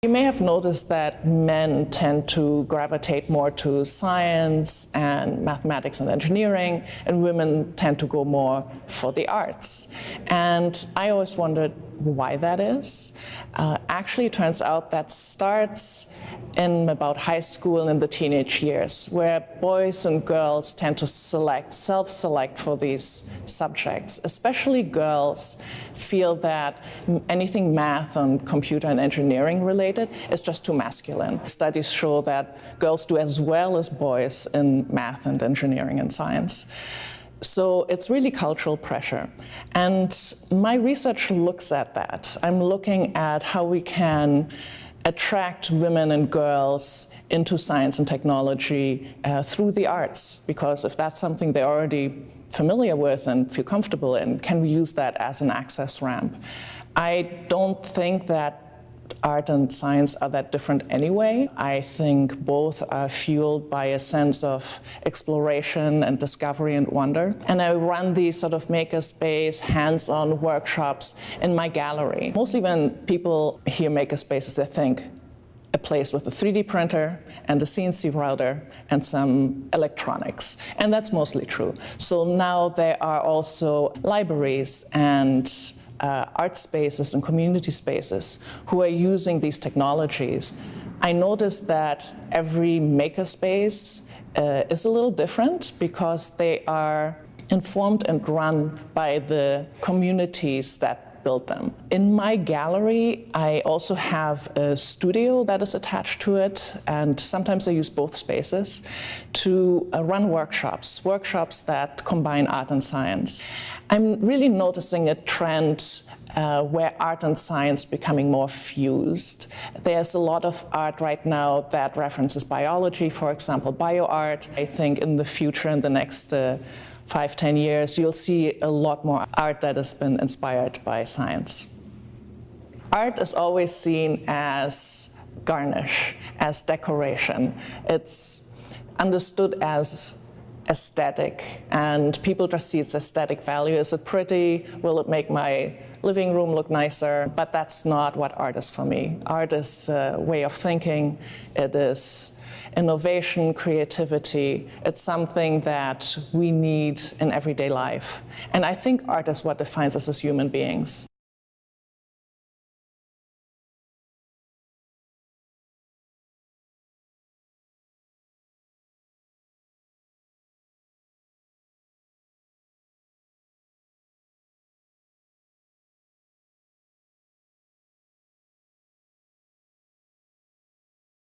You may have noticed that men tend to gravitate more to science and mathematics and engineering, and women tend to go more for the arts. And I always wondered why that is. Actually, it turns out that starts in about high school and in the teenage years, where boys and girls tend to self-select for these subjects. Especially girls feel that anything math and computer and engineering related is just too masculine. Studies show that girls do as well as boys in math and engineering and science. So it's really cultural pressure. And my research looks at that. I'm looking at how we can attract women and girls into science and technology through the arts, because if that's something they're already familiar with and feel comfortable in, can we use that as an access ramp? I don't think that art and science are that different anyway. I think both are fueled by a sense of exploration and discovery and wonder. And I run these sort of makerspace, hands-on workshops in my gallery. Mostly when people hear makerspaces, they think a place with a 3D printer and a CNC router and some electronics. And that's mostly true. So now there are also libraries and art spaces and community spaces who are using these technologies. I noticed that every makerspace is a little different because they are informed and run by the communities that build them. In my gallery, I also have a studio that is attached to it, and sometimes I use both spaces to run workshops that combine art and science. I'm really noticing a trend where art and science becoming more fused. There's a lot of art right now that references biology, for example, bioart. I think in the future, in the next 5-10 years, you'll see a lot more art that has been inspired by science. Art is always seen as garnish, as decoration. It's understood as aesthetic, and people just see its aesthetic value. Is it pretty? Will it make my living room look nicer? But that's not what art is for me. Art is a way of thinking. It is innovation, creativity. It's something that we need in everyday life. And I think art is what defines us as human beings.